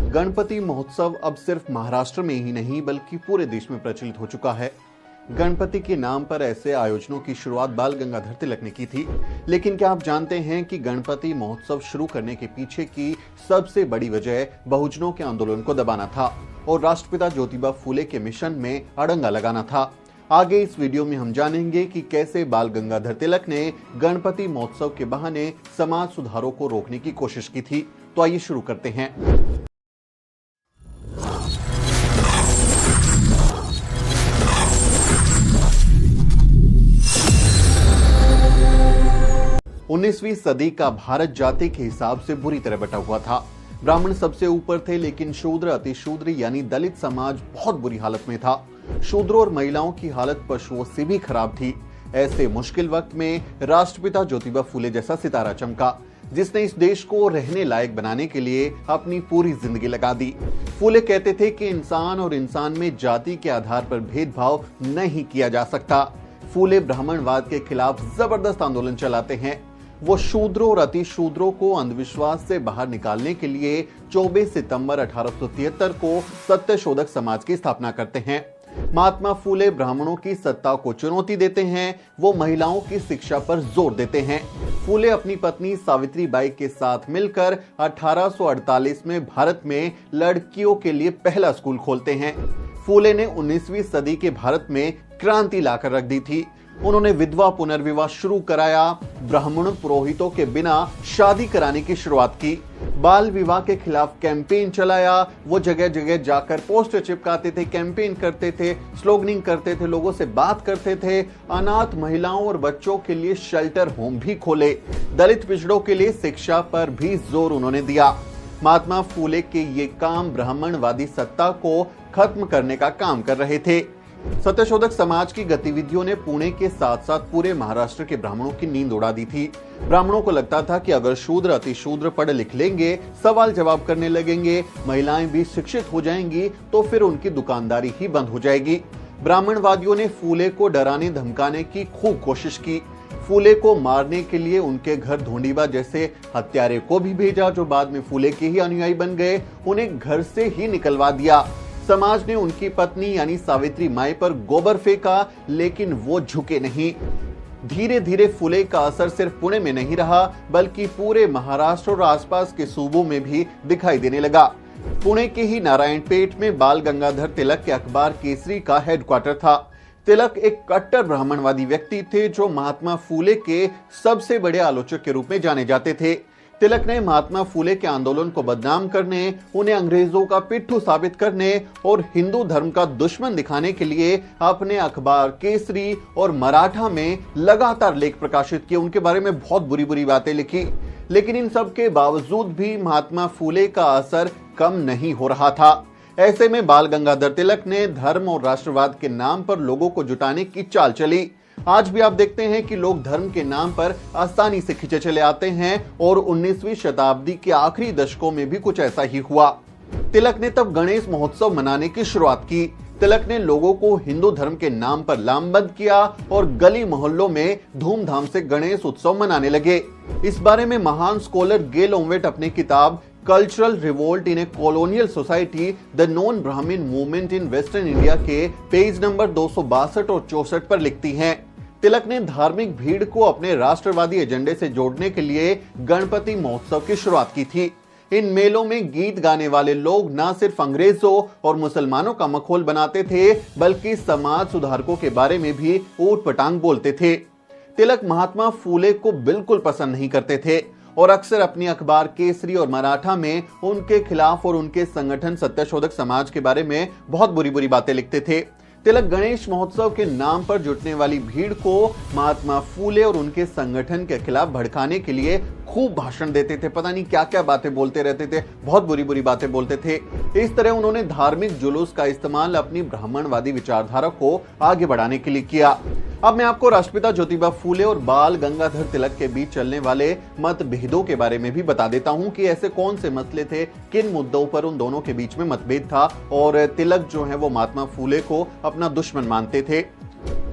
गणपति महोत्सव अब सिर्फ महाराष्ट्र में ही नहीं बल्कि पूरे देश में प्रचलित हो चुका है। गणपति के नाम पर ऐसे आयोजनों की शुरुआत बाल गंगाधर तिलक ने की थी। लेकिन क्या आप जानते हैं कि गणपति महोत्सव शुरू करने के पीछे की सबसे बड़ी वजह बहुजनों के आंदोलन को दबाना था और राष्ट्रपिता ज्योतिबा फूले के मिशन में अड़ंगा लगाना था। आगे इस वीडियो में हम जानेंगे कि कैसे बाल गंगाधर तिलक ने गणपति महोत्सव के बहाने समाज सुधारों को रोकने की कोशिश की थी। तो आइए शुरू करते हैं। उन्नीसवीं सदी का भारत जाति के हिसाब से बुरी तरह बटा हुआ था। ब्राह्मण सबसे ऊपर थे, लेकिन शूद्र, अतिशूद्र यानी दलित समाज बहुत बुरी हालत में था। शूद्रों और महिलाओं की हालत पशुओं से भी खराब थी। ऐसे मुश्किल वक्त में राष्ट्रपिता ज्योतिबा फूले जैसा सितारा चमका, जिसने इस देश को रहने लायक बनाने के लिए अपनी पूरी जिंदगी लगा दी। फूले कहते थे कि इंसान और इंसान में जाति के आधार पर भेदभाव नहीं किया जा सकता। फूले ब्राह्मणवाद के खिलाफ जबरदस्त आंदोलन चलाते हैं। वो शूद्रों और अतिशूद्रों को अंधविश्वास से बाहर निकालने के लिए 24 सितंबर 1873 को सत्यशोधक समाज की स्थापना करते हैं। महात्मा फूले ब्राह्मणों की सत्ता को चुनौती देते हैं। वो महिलाओं की शिक्षा पर जोर देते हैं। फूले अपनी पत्नी सावित्री बाई के साथ मिलकर 1848 में भारत में लड़कियों के लिए पहला स्कूल खोलते हैं। फूले ने 19वीं सदी के भारत में क्रांति लाकर रख दी थी। उन्होंने विधवा पुनर्विवाह शुरू कराया, ब्राह्मण पुरोहितों के बिना शादी कराने की शुरुआत की, बाल विवाह के खिलाफ कैंपेन चलाया। वो जगह जगह जाकर पोस्टर चिपकाते थे, कैंपेन करते थे, स्लोगनिंग करते थे, लोगों से बात करते थे। अनाथ महिलाओं और बच्चों के लिए शेल्टर होम भी खोले। दलित पिछड़ों के लिए शिक्षा पर भी जोर उन्होंने दिया। महात्मा फूले के ये काम ब्राह्मणवादी सत्ता को खत्म करने का काम कर रहे थे। सत्यशोधक समाज की गतिविधियों ने पुणे के साथ साथ पूरे महाराष्ट्र के ब्राह्मणों की नींद उड़ा दी थी। ब्राह्मणों को लगता था कि अगर शूद्र अतिशूद्र पढ़ लिख लेंगे, सवाल जवाब करने लगेंगे, महिलाएं भी शिक्षित हो जाएंगी, तो फिर उनकी दुकानदारी ही बंद हो जाएगी। ब्राह्मणवादियों ने फूले को डराने धमकाने की खूब कोशिश की। फूले को मारने के लिए उनके घर धोंडीबा जैसे हत्यारे को भी भेजा, जो बाद में फूले के ही अनुयायी बन गए। उन्हें घर से ही निकलवा दिया। समाज ने उनकी पत्नी यानी सावित्री माई पर गोबर फेंका, लेकिन वो झुके नहीं। धीरे धीरे फूले का असर सिर्फ पुणे में नहीं रहा बल्कि पूरे महाराष्ट्र और आसपास के सूबों में भी दिखाई देने लगा। पुणे के ही नारायणपेट में बाल गंगाधर तिलक के अखबार केसरी का हेडक्वार्टर था। तिलक एक कट्टर ब्राह्मणवादी व्यक्ति थे जो महात्मा फूले के सबसे बड़े आलोचक के रूप में जाने जाते थे। तिलक ने महात्मा फूले के आंदोलन को बदनाम करने, उन्हें अंग्रेजों का पिट्ठू साबित करने और हिंदू धर्म का दुश्मन दिखाने के लिए अपने अखबार केसरी और मराठा में लगातार लेख प्रकाशित किए। उनके बारे में बहुत बुरी बुरी बातें लिखी। लेकिन इन सब के बावजूद भी महात्मा फूले का असर कम नहीं हो रहा था। ऐसे में बाल गंगाधर तिलक ने धर्म और राष्ट्रवाद के नाम पर लोगों को जुटाने की चाल चली। आज भी आप देखते हैं कि लोग धर्म के नाम पर आसानी से खींचे चले आते हैं और 19वीं शताब्दी के आखिरी दशकों में भी कुछ ऐसा ही हुआ। तिलक ने तब गणेश महोत्सव मनाने की शुरुआत की। तिलक ने लोगों को हिंदू धर्म के नाम पर लामबंद किया और गली मोहल्लों में धूमधाम से गणेश उत्सव मनाने लगे। इस बारे में महान स्कॉलर गेल ओमवेट अपनी किताब cultural revolt in A colonial society the non ब्राह्मण मूवमेंट इन वेस्टर्न इंडिया के पेज नंबर 262 और 64 पर लिखती हैं। तिलक ने धार्मिक भीड़ को अपने राष्ट्रवादी एजेंडे से जोड़ने के लिए गणपति महोत्सव की शुरुआत की थी। इन मेलों में गीत गाने वाले लोग न सिर्फ अंग्रेजों और मुसलमानों का मखौल बनाते थे बल्कि समाज सुधारकों के बारे में भी ऊट पटांग बोलते थे। तिलक महात्मा फूले को बिल्कुल पसंद नहीं करते थे और अक्सर अपनी अखबार केसरी और मराठा में उनके खिलाफ और उनके संगठन सत्यशोधक समाज के बारे में बहुत बुरी बुरी बातें लिखते थे। तिलक गणेश महोत्सव के नाम पर जुटने वाली भीड़ को महात्मा फूले और उनके संगठन के खिलाफ भड़काने के लिए खूब भाषण देते थे। पता नहीं क्या क्या बातें बोलते रहते थे, बहुत बुरी बुरी बातें बोलते थे। इस तरह उन्होंने धार्मिक जुलूस का इस्तेमाल अपनी ब्राह्मणवादी विचारधारा को आगे बढ़ाने के लिए किया। अब मैं आपको राष्ट्रपिता ज्योतिबा फूले और बाल गंगाधर तिलक के बीच चलने वाले मतभेदों के बारे में भी बता देता हूं कि ऐसे कौन से मसले थे, किन मुद्दों पर उन दोनों के बीच में मतभेद था और तिलक जो है वो महात्मा फूले को अपना दुश्मन मानते थे।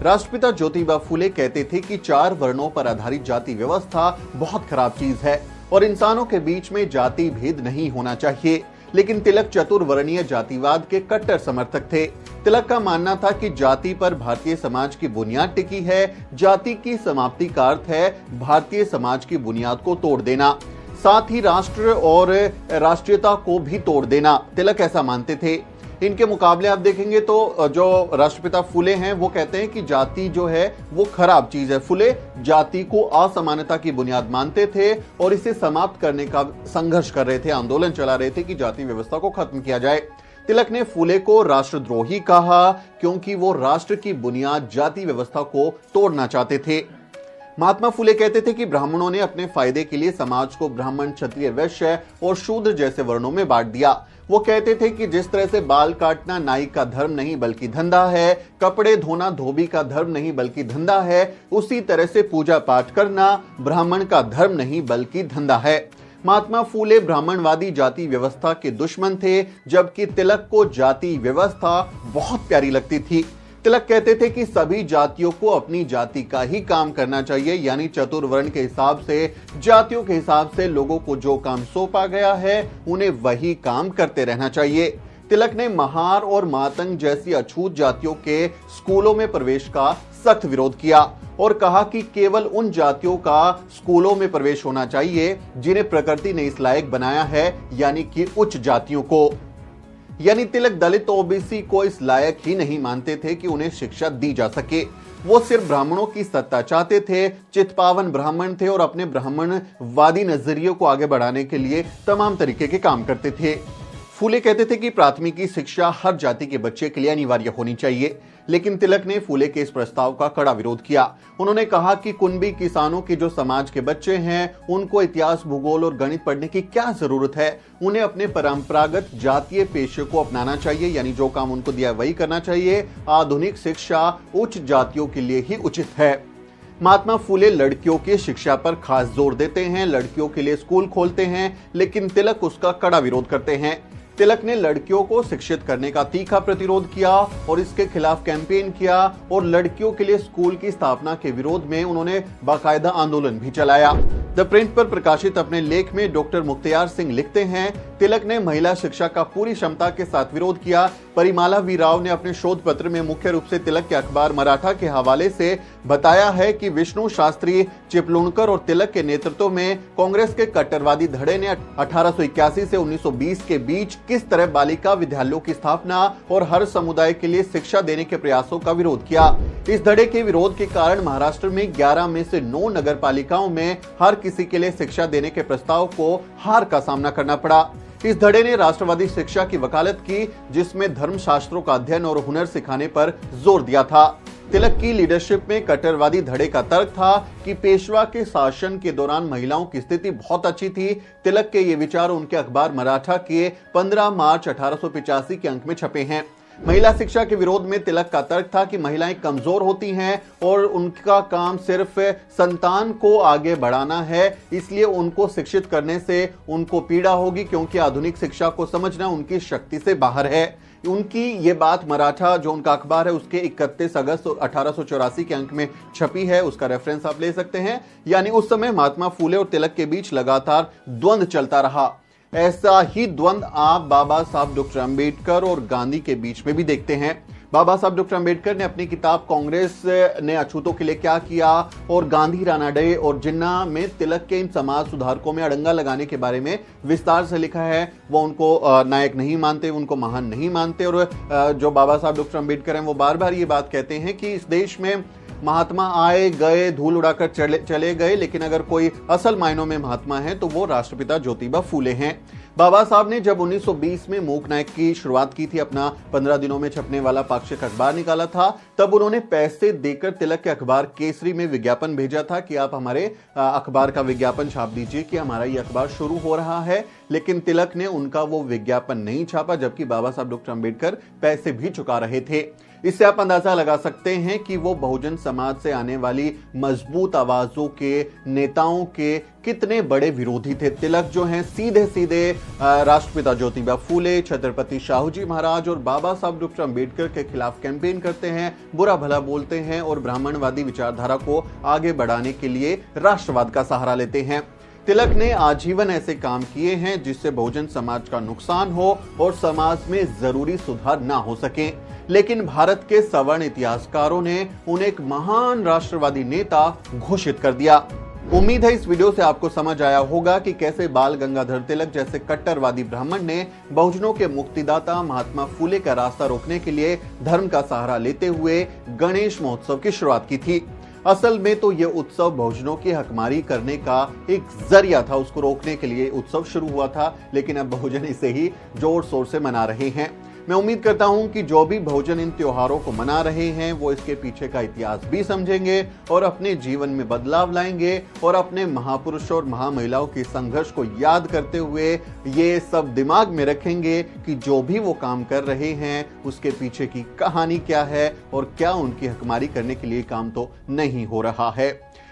राष्ट्रपिता ज्योतिबा फूले कहते थे कि 4 वर्णों पर आधारित जाति व्यवस्था बहुत खराब चीज है और इंसानों के बीच में जाति भेद नहीं होना चाहिए। लेकिन तिलक चतुर्वर्णीय जातिवाद के कट्टर समर्थक थे। तिलक का मानना था कि जाति पर भारतीय समाज की बुनियाद टिकी है, जाति की समाप्ति का अर्थ है भारतीय समाज की बुनियाद को तोड़ देना, साथ ही राष्ट्र और राष्ट्रीयता को भी तोड़ देना। तिलक ऐसा मानते थे। इनके मुकाबले आप देखेंगे तो जो राष्ट्रपिता फुले हैं वो कहते हैं कि जाति जो है वो खराब चीज है। फुले जाति को असमानता की बुनियाद मानते थे और इसे समाप्त करने का संघर्ष कर रहे थे, आंदोलन चला रहे थे कि जाति व्यवस्था को खत्म किया जाए। तिलक ने फुले को राष्ट्रद्रोही कहा क्योंकि वो राष्ट्र की बुनियाद जाति व्यवस्था को तोड़ना चाहते थे। महात्मा फुले कहते थे कि ब्राह्मणों ने अपने फायदे के लिए समाज को ब्राह्मण, क्षत्रिय, वैश्य और शूद्र जैसे वर्णों में बांट दिया। वो कहते थे कि जिस तरह से बाल काटना नाई का धर्म नहीं बल्कि धंधा है, कपड़े धोना धोबी का धर्म नहीं बल्कि धंधा है, उसी तरह से पूजा पाठ करना ब्राह्मण का धर्म नहीं बल्कि धंधा है। महात्मा फुले ब्राह्मणवादी जाति व्यवस्था के दुश्मन थे, जबकि तिलक को जाति व्यवस्था बहुत प्यारी लगती थी। तिलक कहते थे कि सभी जातियों को अपनी जाति का ही काम करना चाहिए, यानी चतुर्वर्ण के हिसाब से, जातियों के हिसाब से लोगों को जो काम सौंपा गया है उन्हें वही काम करते रहना चाहिए। तिलक ने महार और मातंग जैसी अछूत जातियों के स्कूलों में प्रवेश का सख्त विरोध किया और कहा कि केवल उन जातियों का स्कूलों में प्रवेश होना चाहिए जिन्हें प्रकृति ने इस लायक बनाया है, यानी कि उच्च जातियों को। यानी तिलक दलित ओबीसी को इस लायक ही नहीं मानते थे कि उन्हें शिक्षा दी जा सके। वो सिर्फ ब्राह्मणों की सत्ता चाहते थे, चित्पावन ब्राह्मण थे और अपने ब्राह्मणवादी नजरिए को आगे बढ़ाने के लिए तमाम तरीके के काम करते थे। फुले कहते थे कि प्राथमिकी शिक्षा हर जाति के बच्चे के लिए अनिवार्य होनी चाहिए, लेकिन तिलक ने फुले के इस प्रस्ताव का कड़ा विरोध किया। उन्होंने कहा कि कुंभी किसानों के जो समाज के बच्चे हैं उनको इतिहास, भूगोल और गणित पढ़ने की क्या जरूरत है। उन्हें अपने परंपरागत जातीय पेशे को अपनाना चाहिए, यानी जो काम उनको दिया वही करना चाहिए। आधुनिक शिक्षा उच्च जातियों के लिए ही उचित है। महात्मा फुले लड़कियों की शिक्षा पर खास जोर देते हैं, लड़कियों के लिए स्कूल खोलते हैं, लेकिन तिलक उसका कड़ा विरोध करते हैं। तिलक ने लड़कियों को शिक्षित करने का तीखा प्रतिरोध किया और इसके खिलाफ कैंपेन किया और लड़कियों के लिए स्कूल की स्थापना के विरोध में उन्होंने बाकायदा आंदोलन भी चलाया। द प्रिंट पर प्रकाशित अपने लेख में डॉक्टर मुख्तियार सिंह लिखते हैं, तिलक ने महिला शिक्षा का पूरी क्षमता के साथ विरोध किया। परिमाला वी राव ने अपने शोध पत्र में मुख्य रूप से तिलक के अखबार मराठा के हवाले से बताया है कि विष्णु शास्त्री, चिपलूणकर और तिलक के नेतृत्व में कांग्रेस के कट्टरवादी धड़े ने 1881 से 1920 के बीच किस तरह बालिका विद्यालयों की स्थापना और हर समुदाय के लिए शिक्षा देने के प्रयासों का विरोध किया। इस धड़े के विरोध के कारण महाराष्ट्र में 11 में से 9 नगर पालिकाओं में हर किसी के लिए शिक्षा देने के प्रस्ताव को हार का सामना करना पड़ा। इस धड़े ने राष्ट्रवादी शिक्षा की वकालत की, जिसमें धर्मशास्त्रों का अध्ययन और हुनर सिखाने पर जोर दिया था। तिलक की लीडरशिप में कट्टरवादी धड़े का तर्क था कि पेशवा के शासन के दौरान महिलाओं की स्थिति बहुत अच्छी थी। तिलक के ये विचार उनके अखबार मराठा के 15 मार्च 1885 के अंक में छपे हैं। महिला शिक्षा के विरोध में तिलक का तर्क था कि महिलाएं कमजोर होती हैं और उनका काम सिर्फ संतान को आगे बढ़ाना है, इसलिए उनको शिक्षित करने से उनको पीड़ा होगी, क्योंकि आधुनिक शिक्षा को समझना उनकी शक्ति से बाहर है। उनकी ये बात मराठा जो उनका अखबार है उसके 31 अगस्त 1884 के अंक में छपी है, उसका रेफरेंस आप ले सकते हैं। यानी उस समय महात्मा फुले और तिलक के बीच लगातार द्वंद्व चलता रहा। ऐसा ही द्वंद्व आप बाबा साहब डॉक्टर अंबेडकर और गांधी के बीच में भी देखते हैं। बाबा साहब डॉक्टर अंबेडकर ने अपनी किताब कांग्रेस ने अछूतों के लिए क्या किया और गांधी, रानाडे और जिन्ना में तिलक के इन समाज सुधारकों में अड़ंगा लगाने के बारे में विस्तार से लिखा है। वो उनको नायक नहीं मानते, उनको महान नहीं मानते और जो बाबा साहब डॉक्टर अंबेडकर हैं वो बार बार ये बात कहते हैं कि इस देश में महात्मा आए गए, धूल उड़ाकर चले गए, लेकिन अगर कोई असल मायनों में महात्मा है तो वो राष्ट्रपिता ज्योतिबा फूले हैं। बाबा साहब ने जब 1920 में मूक नायक की शुरुआत की थी, अपना 15 दिनों में छपने वाला पाक्षिक अखबार निकाला था, तब उन्होंने पैसे देकर तिलक के अखबार केसरी में विज्ञापन भेजा था कि आप हमारे अखबार का विज्ञापन छाप दीजिए कि हमारा ये अखबार शुरू हो रहा है। लेकिन तिलक ने उनका वो विज्ञापन नहीं छापा, जबकि बाबा साहब डॉक्टर अंबेडकर पैसे भी चुका रहे थे। इससे आप अंदाजा लगा सकते हैं कि वो बहुजन समाज से आने वाली मजबूत आवाजों के नेताओं के कितने बड़े विरोधी थे। तिलक जो हैं सीधे सीधे राष्ट्रपिता ज्योतिबा फूले, छत्रपति शाहू जी महाराज और बाबा साहब डॉक्टर अंबेडकर के खिलाफ कैंपेन करते हैं, बुरा भला बोलते हैं और ब्राह्मणवादी विचारधारा को आगे बढ़ाने के लिए राष्ट्रवाद का सहारा लेते हैं। तिलक ने आजीवन ऐसे काम किए हैं जिससे बहुजन समाज का नुकसान हो और समाज में जरूरी सुधार ना हो सके, लेकिन भारत के सवर्ण इतिहासकारों ने उन्हें एक महान राष्ट्रवादी नेता घोषित कर दिया। उम्मीद है इस वीडियो से आपको समझ आया होगा कि कैसे बाल गंगाधर तिलक जैसे कट्टरवादी ब्राह्मण ने बहुजनों के मुक्तिदाता महात्मा फुले का रास्ता रोकने के लिए धर्म का सहारा लेते हुए गणेश महोत्सव की शुरुआत की थी। असल में तो यह उत्सव बहुजनों की हकमारी करने का एक जरिया था, उसको रोकने के लिए उत्सव शुरू हुआ था, लेकिन अब बहुजन इसे ही जोर शोर से मना रहे हैं। मैं उम्मीद करता हूं कि जो भी बहुजन इन त्योहारों को मना रहे हैं वो इसके पीछे का इतिहास भी समझेंगे और अपने जीवन में बदलाव लाएंगे और अपने महापुरुषों और महामहिलाओं के संघर्ष को याद करते हुए ये सब दिमाग में रखेंगे कि जो भी वो काम कर रहे हैं उसके पीछे की कहानी क्या है और क्या उनकी हकमारी करने के लिए काम तो नहीं हो रहा है।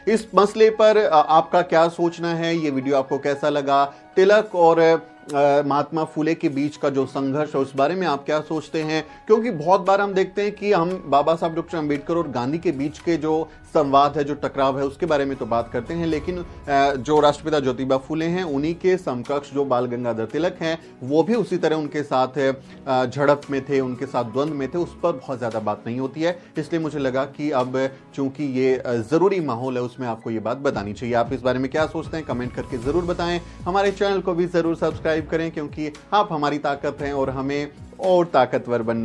इस मसले पर आपका क्या सोचना है, ये वीडियो आपको कैसा लगा, तिलक और महात्मा फुले के बीच का जो संघर्ष है उस बारे में आप क्या सोचते हैं? क्योंकि बहुत बार हम देखते हैं कि हम बाबा साहब डॉक्टर अंबेडकर और गांधी के बीच के जो संवाद है, जो टकराव है, उसके बारे में तो बात करते हैं, लेकिन जो राष्ट्रपिता ज्योतिबा फुले हैं उन्हीं के समकक्ष जो बाल गंगाधर तिलक हैं वो भी उसी तरह उनके साथ झड़प में थे, उनके साथ द्वंद्व में थे, उस पर बहुत ज्यादा बात नहीं होती है। इसलिए मुझे लगा कि अब चूंकि ये जरूरी माहौल है उसमें आपको ये बात बतानी चाहिए। आप इस बारे में क्या सोचते हैं कमेंट करके जरूर बताएं। हमारे चैनल को भी जरूर सब्सक्राइब करें क्योंकि आप हमारी ताकत हैं और हमें और ताकतवर बनना है।